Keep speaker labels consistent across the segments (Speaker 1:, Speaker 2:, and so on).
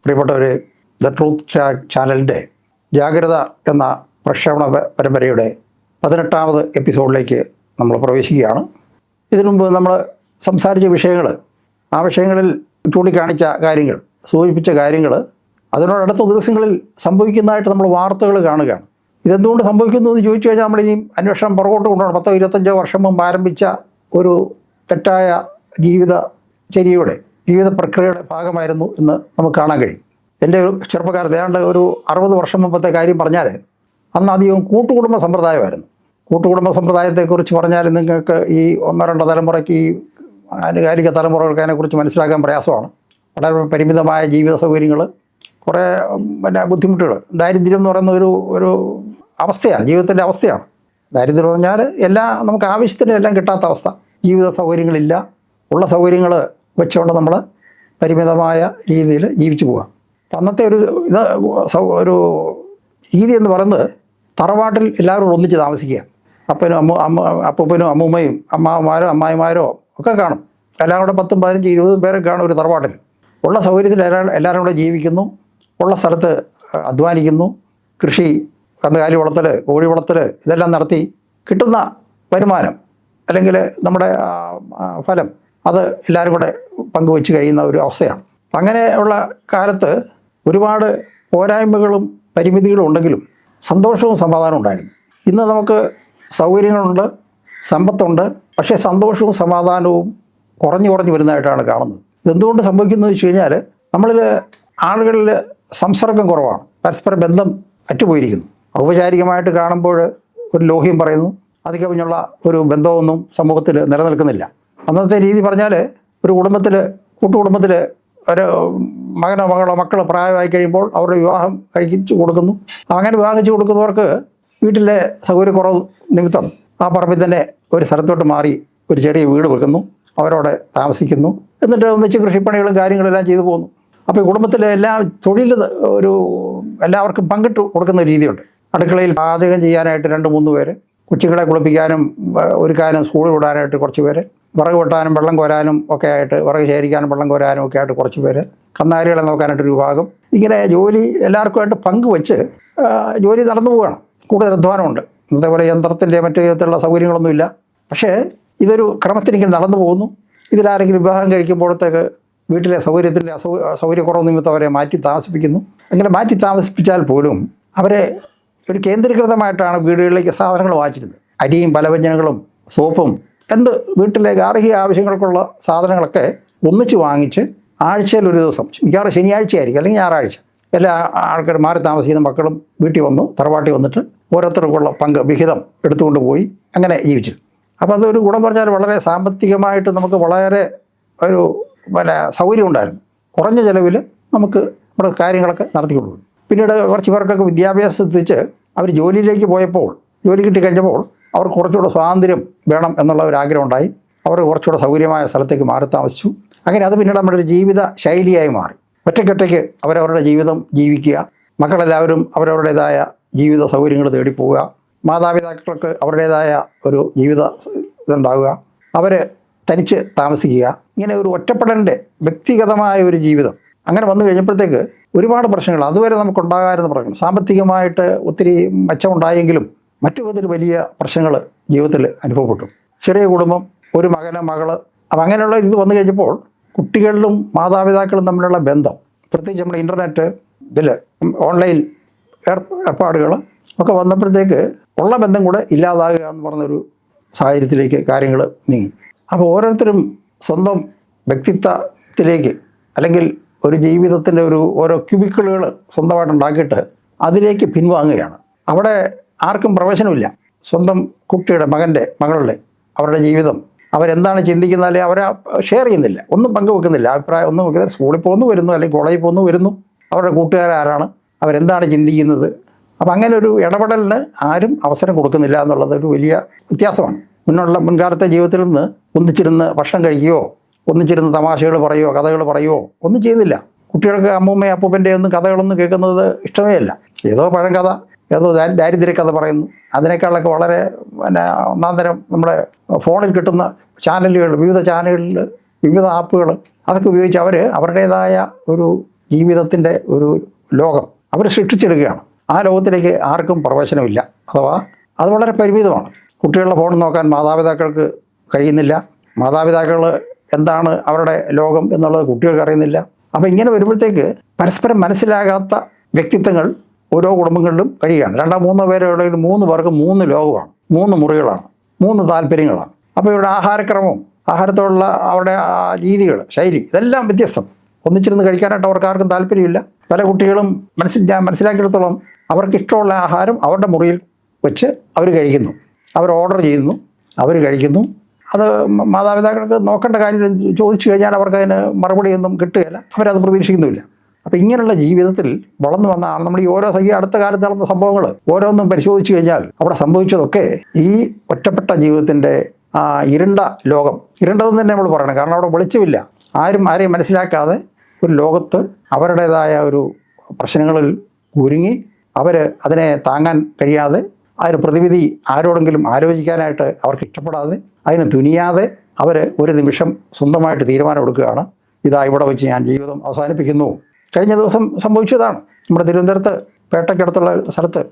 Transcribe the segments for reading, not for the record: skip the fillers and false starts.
Speaker 1: പ്രിയപ്പെട്ടവർ, the truth ചാനലിൻ്റെ ജാഗ്രത എന്ന പ്രക്ഷേപണ പരമ്പരയുടെ 18ാമത് എപ്പിസോഡിലേക്ക് നമ്മൾ പ്രവേശിക്കുകയാണ്. ഇതിനു മുമ്പ് നമ്മൾ സംസാരിച്ച വിഷയങ്ങൾ, ആ വിഷയങ്ങളിൽ ചൂണ്ടിക്കാണിച്ച കാര്യങ്ങൾ, സൂചിപ്പിച്ച കാര്യങ്ങൾ അതിനോടടുത്ത ദിവസങ്ങളിൽ സംഭവിക്കുന്നതായിട്ട് നമ്മൾ വാർത്തകൾ കാണുകയാണ്. ഇതെന്തുകൊണ്ട് സംഭവിക്കുന്നു എന്ന് ചോദിച്ചു കഴിഞ്ഞാൽ നമ്മളിനിയും അന്വേഷണം പുറകോട്ട് കൊണ്ടുപോകണം. 10-25 വർഷം മുമ്പ് ആരംഭിച്ച ഒരു തെറ്റായ ജീവിത പ്രക്രിയയുടെ ഭാഗമായിരുന്നു എന്ന് നമുക്ക് കാണാൻ കഴിയും. എൻ്റെ ഒരു ചെറുപ്പക്കാരൻ ഏതാണ്ട് ഒരു 60 വർഷം മുമ്പത്തെ കാര്യം പറഞ്ഞാൽ, അന്ന് അധികവും കൂട്ടുകുടുംബ സമ്പ്രദായമായിരുന്നു. കൂട്ടുകുടുംബ സമ്പ്രദായത്തെക്കുറിച്ച് പറഞ്ഞാൽ നിങ്ങൾക്ക് ഈ 1-2 തലമുറയ്ക്ക്, ഈ ആനുകാലിക തലമുറകൾക്ക് അതിനെക്കുറിച്ച് മനസ്സിലാക്കാൻ പ്രയാസമാണ്. വളരെ പരിമിതമായ ജീവിത സൗകര്യങ്ങൾ, കുറേ ബുദ്ധിമുട്ടുകൾ, ദാരിദ്ര്യം എന്ന് പറയുന്ന ഒരു അവസ്ഥയാണ്, ജീവിതത്തിൻ്റെ അവസ്ഥയാണ്. ദാരിദ്ര്യം എന്ന് പറഞ്ഞാൽ നമുക്ക് ആവശ്യത്തിന് എല്ലാം കിട്ടാത്ത അവസ്ഥ, ജീവിത സൗകര്യങ്ങളില്ല. ഉള്ള സൗകര്യങ്ങൾ വെച്ചുകൊണ്ട് നമ്മൾ പരിമിതമായ രീതിയിൽ ജീവിച്ചു പോകാം. അന്നത്തെ ഒരു രീതി എന്ന് പറയുന്നത് തറവാട്ടിൽ എല്ലാവരും ഒന്നിച്ച് താമസിക്കുക. അപ്പൂപ്പനും അമ്മൂമ്മയും അമ്മാവന്മാരോ അമ്മായിമാരോ ഒക്കെ കാണും. എല്ലാം കൂടെ 10, 15, 20 പേരൊക്കെ കാണും ഒരു തറവാട്ടിൽ. ഉള്ള സൗകര്യത്തിൽ എല്ലാവരും കൂടെ ജീവിക്കുന്നു, ഉള്ള സ്ഥലത്ത് അധ്വാനിക്കുന്നു, കൃഷി, കന്നുകാലി വളർത്തൽ, കോഴി വളർത്തൽ ഇതെല്ലാം നടത്തി കിട്ടുന്ന വരുമാനം അല്ലെങ്കിൽ നമ്മുടെ ഫലം അത് എല്ലാവരും കൂടെ പങ്കുവെച്ച് കഴിയുന്ന ഒരു അവസ്ഥയാണ്. അങ്ങനെയുള്ള കാലത്ത് ഒരുപാട് പോരായ്മകളും പരിമിതികളും ഉണ്ടെങ്കിലും സന്തോഷവും സമാധാനവും ഉണ്ടായിരുന്നു. ഇന്ന് നമുക്ക് സൗകര്യങ്ങളുണ്ട്, സമ്പത്തുണ്ട്, പക്ഷേ സന്തോഷവും സമാധാനവും കുറഞ്ഞു വരുന്നതായിട്ടാണ് കാണുന്നത്. ഇതെന്തുകൊണ്ട് സംഭവിക്കുന്നത് വെച്ച് കഴിഞ്ഞാൽ, നമ്മളിൽ ആളുകളിൽ സംസർഗം കുറവാണ്, പരസ്പര ബന്ധം അറ്റുപോയിരിക്കുന്നു. ഔപചാരികമായിട്ട് കാണുമ്പോൾ ഒരു ലോഹ്യം പറയുന്നു, അത് കവിഞ്ഞുള്ള ഒരു ബന്ധമൊന്നും സമൂഹത്തിൽ നിലനിൽക്കുന്നില്ല. അന്നത്തെ രീതി പറഞ്ഞാൽ, ഒരു കൂട്ടുകുടുംബത്തിൽ ഒരു മകനോ മകളോ മക്കൾ പ്രായമായി കഴിയുമ്പോൾ അവരുടെ വിവാഹം കഴിച്ചു കൊടുക്കുന്നു. അങ്ങനെ വിവാഹം കഴിച്ചു കൊടുക്കുന്നവർക്ക് വീട്ടിലെ സൗകര്യക്കുറവ് നിമിത്തം ആ പറമ്പിൽ തന്നെ ഒരു സ്ഥലത്തോട്ട് മാറി ഒരു ചെറിയ വീട് വെക്കുന്നു, അവരവിടെ താമസിക്കുന്നു. എന്നിട്ട് ഒന്നിച്ച് കൃഷിപ്പണികളും കാര്യങ്ങളെല്ലാം ചെയ്തു പോകുന്നു. അപ്പോൾ ഈ കുടുംബത്തിലെ എല്ലാ എല്ലാവർക്കും പങ്കിട്ട് കൊടുക്കുന്ന രീതിയുണ്ട്. അടുക്കളയിൽ പാചകം ചെയ്യാനായിട്ട് 2-3 പേര്, കൊച്ചുങ്ങളെ കുളിപ്പിക്കാനും ഒരുക്കാനും സ്കൂളിൽ വിടാനായിട്ട് കുറച്ച് പേര്, വിറക് വെട്ടാനും വെള്ളം കോരാനും ഒക്കെ ആയിട്ട്, വിറക് ശേഖരിക്കാനും വെള്ളം കോരാനും ഒക്കെ ആയിട്ട് കുറച്ച് പേര്, കന്നാലികളെ നോക്കാനായിട്ടൊരു വിഭാഗം. ഇങ്ങനെ ജോലി എല്ലാവർക്കുമായിട്ട് പങ്കുവെച്ച് ജോലി നടന്നു പോവുകയാണ്. കൂടുതൽ അധ്വാനമുണ്ട്. അതേപോലെ യന്ത്രത്തിൻ്റെ മറ്റു വിധത്തിലുള്ള സൗകര്യങ്ങളൊന്നുമില്ല. പക്ഷേ ഇതൊരു ക്രമത്തിനെങ്കിലും നടന്നു പോകുന്നു. ഇതിലാരെങ്കിലും വിവാഹം കഴിക്കുമ്പോഴത്തേക്ക് വീട്ടിലെ സൗകര്യക്കുറവ് നിമിത്തം അവരെ മാറ്റി താമസിപ്പിക്കുന്നു. അങ്ങനെ മാറ്റി താമസിപ്പിച്ചാൽ പോലും അവരെ ഒരു കേന്ദ്രീകൃതമായിട്ടാണ് വീടുകളിലേക്ക് സാധനങ്ങൾ വാങ്ങിച്ചിരുന്നത്. അരിയും പലവ്യഞ്ജനങ്ങളും സോപ്പും വീട്ടിലെ ഗാർഹിക ആവശ്യങ്ങൾക്കുള്ള സാധനങ്ങളൊക്കെ ഒന്നിച്ച് വാങ്ങിച്ച് ആഴ്ചയിൽ ഒരു ദിവസം, മിക്കവാറും ശനിയാഴ്ചയായിരിക്കും അല്ലെങ്കിൽ ഞായറാഴ്ച, എല്ലാ ആൾക്കാർ മാറി താമസിക്കുന്ന മക്കളും വീട്ടിൽ വന്നു, തറവാട്ടിൽ വന്നിട്ട് ഓരോരുത്തർക്കുള്ള വിഹിതം എടുത്തുകൊണ്ട് പോയി അങ്ങനെ ജീവിച്ചിരുന്നു. അപ്പോൾ അതൊരു ഗുണം പറഞ്ഞാൽ വളരെ സാമ്പത്തികമായിട്ട് നമുക്ക് വളരെ ഒരു സൗകര്യം ഉണ്ടായിരുന്നു. കുറഞ്ഞ ചിലവിൽ നമുക്ക് നമ്മുടെ കാര്യങ്ങളൊക്കെ നടത്തിക്കൊണ്ടു. പിന്നീട് കുറച്ച് പേർക്കൊക്കെ വിദ്യാഭ്യാസം എത്തിച്ച് അവർ ജോലിയിലേക്ക് പോയപ്പോൾ, ജോലി കിട്ടിക്കഴിഞ്ഞപ്പോൾ അവർക്ക് കുറച്ചുകൂടെ സ്വാതന്ത്ര്യം വേണം എന്നുള്ള ഒരു ആഗ്രഹം ഉണ്ടായി. അവർ കുറച്ചുകൂടെ സൗകര്യമായ സ്ഥലത്തേക്ക് മാറി താമസിച്ചു. അങ്ങനെ അത് പിന്നീട് നമ്മുടെ ഒരു ജീവിത ശൈലിയായി മാറി. ഒറ്റയ്ക്കൊറ്റയ്ക്ക് അവരവരുടെ ജീവിതം ജീവിക്കുക, മക്കളെല്ലാവരും അവരവരുടേതായ ജീവിത സൗകര്യങ്ങൾ തേടിപ്പോവുക, മാതാപിതാക്കൾക്ക് അവരുടേതായ ഒരു ജീവിത ഇതുണ്ടാവുക, അവർ തനിച്ച് താമസിക്കുക. ഇങ്ങനെ ഒരു ഒറ്റപ്പെടലിൻ്റെ വ്യക്തിഗതമായ ഒരു ജീവിതം അങ്ങനെ വന്നു കഴിഞ്ഞപ്പോഴത്തേക്ക് ഒരുപാട് പ്രശ്നങ്ങൾ, അതുവരെ നമുക്കുണ്ടാകാമായിരുന്ന പ്രശ്നങ്ങൾ, സാമ്പത്തികമായിട്ട് ഒത്തിരി മെച്ചമുണ്ടായെങ്കിലും മറ്റു വിധത്തിൽ വലിയ പ്രശ്നങ്ങൾ ജീവിതത്തിൽ അനുഭവപ്പെട്ടു. ചെറിയ കുടുംബം, ഒരു മകന് മകള്, അപ്പം അങ്ങനെയുള്ള ഇത് വന്നു കഴിഞ്ഞപ്പോൾ കുട്ടികളിലും മാതാപിതാക്കളും തമ്മിലുള്ള ബന്ധം, പ്രത്യേകിച്ച് നമ്മുടെ ഇൻ്റർനെറ്റ് ഓൺലൈൻ ഏർപ്പാടുകൾ ഒക്കെ വന്നപ്പോഴത്തേക്ക് ഉള്ള ബന്ധം കൂടെ ഇല്ലാതാകുക എന്ന് പറഞ്ഞൊരു സാഹചര്യത്തിലേക്ക് കാര്യങ്ങൾ നീങ്ങി. അപ്പോൾ ഓരോരുത്തരും സ്വന്തം വ്യക്തിത്വത്തിലേക്ക് അല്ലെങ്കിൽ ഒരു ജീവിതത്തിൻ്റെ ഓരോ ക്യൂബിക്കിളുകൾ സ്വന്തമായിട്ട് ഉണ്ടാക്കിയിട്ട് അതിലേക്ക് പിൻവാങ്ങുകയാണ്. അവിടെ ആർക്കും പ്രവേശനമില്ല. സ്വന്തം കുട്ടിയുടെ, മകളുടെ അവരുടെ ജീവിതം അവരെന്താണ് ചിന്തിക്കുന്നത്, അല്ലെങ്കിൽ അവരെ ഷെയർ ചെയ്യുന്നില്ല, ഒന്നും പങ്കുവെക്കുന്നില്ല, അഭിപ്രായം ഒന്നും വെക്കുന്നില്ല. സ്കൂളിൽ പോകുന്നു വരുന്നു, അല്ലെങ്കിൽ കോളേജിൽ പോകുന്നു വരുന്നു, അവരുടെ കൂട്ടുകാരാരാണ്, അവരെന്താണ് ചിന്തിക്കുന്നത്. അപ്പം അങ്ങനെ ഒരു ഇടപെടലിന് ആരും അവസരം കൊടുക്കുന്നില്ല എന്നുള്ളത് ഒരു വലിയ വ്യത്യാസമാണ്. മുൻകാലത്തെ ജീവിതത്തിൽ നിന്ന് ഒന്നിച്ചിരുന്ന് ഭക്ഷണം കഴിക്കുകയോ ഒന്നിച്ചിരുന്ന് തമാശകൾ പറയുകയോ കഥകൾ പറയുകയോ ഒന്നും ചെയ്യുന്നില്ല. കുട്ടികൾക്ക് അമ്മൂമ്മയും അപ്പൂപ്പൻ്റെ ഒന്നും കഥകളൊന്നും കേൾക്കുന്നത് ഇഷ്ടമേ അല്ല. ഏതോ പഴങ്കഥ, ഏതോ ദാരിദ്ര്യക്കഥ പറയുന്നു. അതിനേക്കാളൊക്കെ വളരെ ഒന്നാം തരം നമ്മുടെ ഫോണിൽ കിട്ടുന്ന ചാനലുകൾ, വിവിധ ചാനലുകളിൽ വിവിധ ആപ്പുകൾ, അതൊക്കെ ഉപയോഗിച്ച് അവരുടേതായ ഒരു ജീവിതത്തിൻ്റെ ഒരു ലോകം അവർ സൃഷ്ടിച്ചെടുക്കുകയാണ്. ആ ലോകത്തിലേക്ക് ആർക്കും പ്രവേശനമില്ല. അഥവാ അത് വളരെ പരിമിതമാണ്. കുട്ടികളുടെ ഫോൺ നോക്കാൻ മാതാപിതാക്കൾക്ക് കഴിയുന്നില്ല. മാതാപിതാക്കൾ എന്താണ് അവരുടെ ലോകം എന്നുള്ളത് കുട്ടികൾക്ക് അറിയുന്നില്ല. അപ്പോൾ ഇങ്ങനെ വരുമ്പോഴത്തേക്ക് പരസ്പരം മനസ്സിലാകാത്ത വ്യക്തിത്വങ്ങൾ ഓരോ കുടുംബങ്ങളിലും കഴിയുകയാണ്. 2-3 പേരുടെ 3 പേർക്ക് 3 ലോകമാണ്, 3 മുറികളാണ്, 3 താല്പര്യങ്ങളാണ്. അപ്പോൾ ഇവിടെ ആഹാരക്രമവും ആഹാരത്തോടുള്ള അവരുടെ രീതികൾ, ശൈലി ഇതെല്ലാം വ്യത്യസ്തം. ഒന്നിച്ചിരുന്ന് കഴിക്കാനായിട്ട് അവർക്ക് ആർക്കും താല്പര്യമില്ല. പല കുട്ടികളും ഞാൻ മനസ്സിലാക്കിയെടുത്തോളം അവർക്ക് ഇഷ്ടമുള്ള ആഹാരം അവരുടെ മുറിയിൽ വെച്ച് അവർ കഴിക്കുന്നു, അവർ ഓർഡർ ചെയ്യുന്നു, അവർ കഴിക്കുന്നു. അത് മാതാപിതാക്കൾക്ക് നോക്കേണ്ട കാര്യം ചോദിച്ചു കഴിഞ്ഞാൽ അവർക്കതിന് മറുപടിയൊന്നും കിട്ടുകയില്ല, അവരത് പ്രതീക്ഷിക്കുന്നുമില്ല. അപ്പോൾ ഇങ്ങനെയുള്ള ജീവിതത്തിൽ വളർന്നു വന്ന ആൾ നമ്മൾ ഈ ഓരോ അടുത്ത കാലത്ത് നടന്ന സംഭവങ്ങൾ ഓരോന്നും പരിശോധിച്ചു കഴിഞ്ഞാൽ അവിടെ സംഭവിച്ചതൊക്കെ ഈ ഒറ്റപ്പെട്ട ജീവിതത്തിൻ്റെ ഇരുണ്ട ലോകം, ഇരുണ്ടതെന്ന് തന്നെ നമ്മൾ പറയണം. കാരണം അവിടെ വെളിച്ചമില്ല. ആരെയും മനസ്സിലാക്കാതെ ഒരു ലോകത്ത് അവരുടേതായ ഒരു പ്രശ്നങ്ങളിൽ കുരുങ്ങി അവർ അതിനെ താങ്ങാൻ കഴിയാതെ അതിന് പ്രതിവിധി ആരോടെങ്കിലും ആലോചിക്കാനായിട്ട് അവർക്ക് ഇഷ്ടപ്പെടാതെ അതിന് തുനിയാതെ അവർ ഒരു നിമിഷം സ്വന്തമായിട്ട് തീരുമാനമെടുക്കുകയാണ്, ഇതാ ഇവിടെ വെച്ച് ഞാൻ ജീവിതം അവസാനിപ്പിക്കുന്നു. കഴിഞ്ഞ ദിവസം സംഭവിച്ചതാണ്. നമ്മുടെ തിരുവനന്തപുരത്ത് പേട്ടയ്ക്കടുത്തുള്ള സ്ഥലത്ത്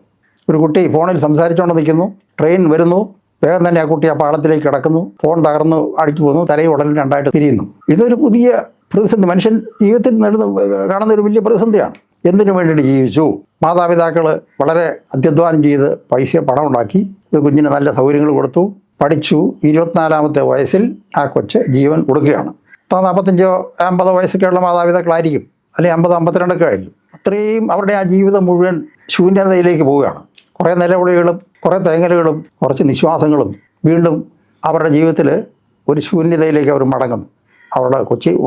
Speaker 1: ഒരു കുട്ടി ഫോണിൽ സംസാരിച്ചുകൊണ്ട് നിൽക്കുന്നു. ട്രെയിൻ വരുന്നു, വേഗം തന്നെ ആ കുട്ടി ആ പാളത്തിലേക്ക് കിടക്കുന്നു. ഫോൺ തകർന്നു അടിച്ചു പോകുന്നു, തലയും ഉടലും 2ആയിട്ട് തിരിയുന്നു. ഇതൊരു പുതിയ പ്രതിസന്ധി, മനുഷ്യൻ ജീവിതത്തിൽ കാണുന്ന ഒരു വലിയ പ്രതിസന്ധിയാണ്. എന്തിനു വേണ്ടിയിട്ട് ജീവിച്ചു? മാതാപിതാക്കൾ വളരെ അത്യധ്വാനം ചെയ്ത് പണം ഉണ്ടാക്കി ഒരു കുഞ്ഞിന് നല്ല സൗകര്യങ്ങൾ കൊടുത്തു, പഠിച്ചു. 24ാമത്തെ വയസ്സിൽ ആ കൊച്ച് ജീവൻ കൊടുക്കുകയാണ്. 45-50 വയസ്സൊക്കെയുള്ള മാതാപിതാക്കളായിരിക്കും, അല്ലെങ്കിൽ 50-52 ആയിരിക്കും. അത്രയും അവരുടെ ആ ജീവിതം മുഴുവൻ ശൂന്യതയിലേക്ക് പോവുകയാണ്. കുറേ നിലവിളികളും കുറേ തേങ്ങലുകളും കുറച്ച് നിശ്വാസങ്ങളും വീണ്ടും അവരുടെ ജീവിതത്തിൽ ഒരു ശൂന്യതയിലേക്ക് അവർ മടങ്ങുന്നു. അവരുടെ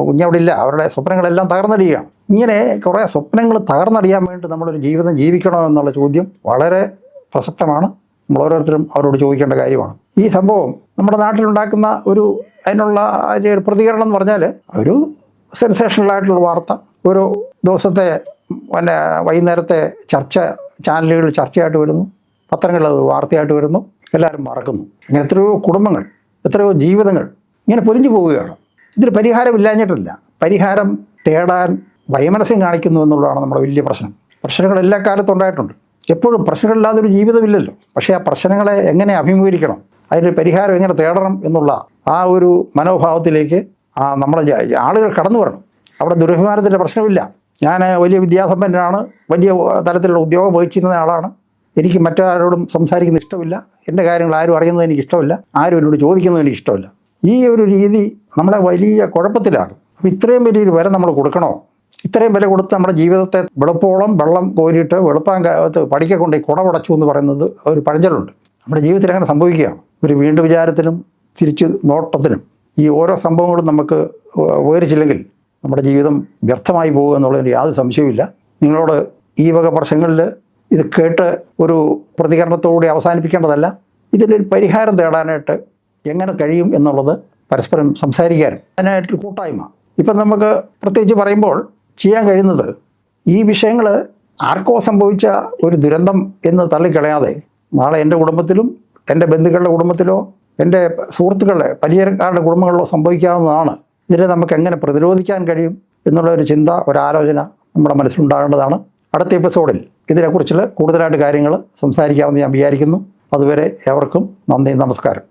Speaker 1: കുഞ്ഞവിടെ ഇല്ല, അവരുടെ സ്വപ്നങ്ങളെല്ലാം തകർന്നടിയുകയാണ്. ഇങ്ങനെ കുറേ സ്വപ്നങ്ങൾ തകർന്നടിയാൻ വേണ്ടി നമ്മളൊരു ജീവിതം ജീവിക്കണോ എന്നുള്ള ചോദ്യം വളരെ പ്രസക്തമാണ്. നമ്മൾ ഓരോരുത്തരും അവരോട് ചോദിക്കേണ്ട കാര്യമാണ്. ഈ സംഭവം നമ്മുടെ നാട്ടിലുണ്ടാക്കുന്ന അതിനുള്ള ഒരു പ്രതികരണം എന്ന് പറഞ്ഞാൽ ഒരു സെൻസേഷണലായിട്ടുള്ള വാർത്ത, ഒരു ദിവസത്തെ വൈകുന്നേരത്തെ ചാനലുകളിൽ ചർച്ചയായിട്ട് വരുന്നു, പത്രങ്ങളിൽ അത് വാർത്തയായിട്ട് വരുന്നു, എല്ലാവരും മറക്കുന്നു. ഇങ്ങനെ എത്രയോ കുടുംബങ്ങൾ, എത്രയോ ജീവിതങ്ങൾ ഇങ്ങനെ പൊലിഞ്ഞു പോവുകയാണ്. ഇതിന് പരിഹാരമില്ലാഞ്ഞിട്ടില്ല, പരിഹാരം തേടാൻ വൈമനസ്യം കാണിക്കുന്നു എന്നുള്ളതാണ് നമ്മുടെ വലിയ പ്രശ്നം. പ്രശ്നങ്ങൾ എല്ലാ കാലത്തും ഉണ്ടായിട്ടുണ്ട്. എപ്പോഴും പ്രശ്നങ്ങളില്ലാതൊരു ജീവിതമില്ലല്ലോ. പക്ഷേ ആ പ്രശ്നങ്ങളെ എങ്ങനെ അഭിമുഖീകരിക്കണം, അതിന് പരിഹാരം എങ്ങനെ തേടണം എന്നുള്ള ആ ഒരു മനോഭാവത്തിലേക്ക് നമ്മളെ ആളുകൾ കടന്നു വരണം. അവിടെ ദുരഭിമാനത്തിൻ്റെ പ്രശ്നമില്ല. ഞാൻ വലിയ വിദ്യാസമ്പന്നനാണ്, വലിയ തലത്തിലുള്ള ഉദ്യോഗം വഹിച്ചിരുന്ന ആളാണ്, എനിക്ക് മറ്റാരോടും സംസാരിക്കുന്നത് ഇഷ്ടമില്ല, എൻ്റെ കാര്യങ്ങൾ ആരും അറിയുന്നത് എനിക്ക് ഇഷ്ടമില്ല, ആരും എന്നോട് ചോദിക്കുന്നത് എനിക്ക് ഇഷ്ടമില്ല. ഈ ഒരു രീതി നമ്മളെ വലിയ കുഴപ്പത്തിലാകും. അപ്പോൾ ഇത്രയും വലിയൊരു വില നമ്മൾ കൊടുക്കണോ? ഇത്രയും വില കൊടുത്ത് നമ്മുടെ ജീവിതത്തെ വെളുപ്പോളം വെള്ളം കോരിയിട്ട് വെളുപ്പാങ്കത്ത് പഠിക്കെ കൊണ്ട് കുടപടച്ചു എന്ന് പറയുന്നത് ഒരു പഴഞ്ചൊല്ലുണ്ട്. നമ്മുടെ ജീവിതത്തിൽ അങ്ങനെ സംഭവിക്കുകയാണ്. ഒരു വീണ്ടും വിചാരത്തിനും തിരിച്ച് നോട്ടത്തിനും ഈ ഓരോ സംഭവങ്ങളും നമുക്ക് ഉപകരിച്ചില്ലെങ്കിൽ നമ്മുടെ ജീവിതം വ്യർത്ഥമായി പോകുക എന്നുള്ളതിന് യാതൊരു സംശയവുമില്ല. നിങ്ങളോട് ഈ വക പ്രശ്നങ്ങളിൽ ഇത് കേട്ട് ഒരു പ്രതികരണത്തോടെ അവസാനിപ്പിക്കേണ്ടതല്ല. ഇതിനൊരു പരിഹാരം തേടാനായിട്ട് എങ്ങനെ കഴിയും എന്നുള്ളത് പരസ്പരം സംസാരിക്കാനും അതിനായിട്ടൊരു കൂട്ടായ്മ. ഇപ്പം നമുക്ക് പ്രത്യേകിച്ച് പറയുമ്പോൾ ചെയ്യാൻ കഴിയുന്നത് ഈ വിഷയങ്ങൾ ആർക്കോ സംഭവിച്ച ഒരു ദുരന്തം എന്ന് തള്ളിക്കളയാതെ നാളെ എൻ്റെ കുടുംബത്തിലും എൻ്റെ ബന്ധുക്കളുടെ കുടുംബത്തിലോ എൻ്റെ സുഹൃത്തുക്കളുടെ പരിചയക്കാരുടെ കുടുംബങ്ങളിലോ സംഭവിക്കാവുന്നതാണ്. ഇതിനെ നമുക്ക് എങ്ങനെ പ്രതിരോധിക്കാൻ കഴിയും എന്നുള്ള ഒരു ചിന്ത, ഒരാലോചന നമ്മുടെ മനസ്സിലുണ്ടാകേണ്ടതാണ്. അടുത്ത എപ്പിസോഡിൽ ഇതിനെക്കുറിച്ചുള്ള കൂടുതലായിട്ട് കാര്യങ്ങൾ സംസാരിക്കാമെന്ന് ഞാൻ വിചാരിക്കുന്നു. അതുവരെ ഏവർക്കും നന്ദി, നമസ്കാരം.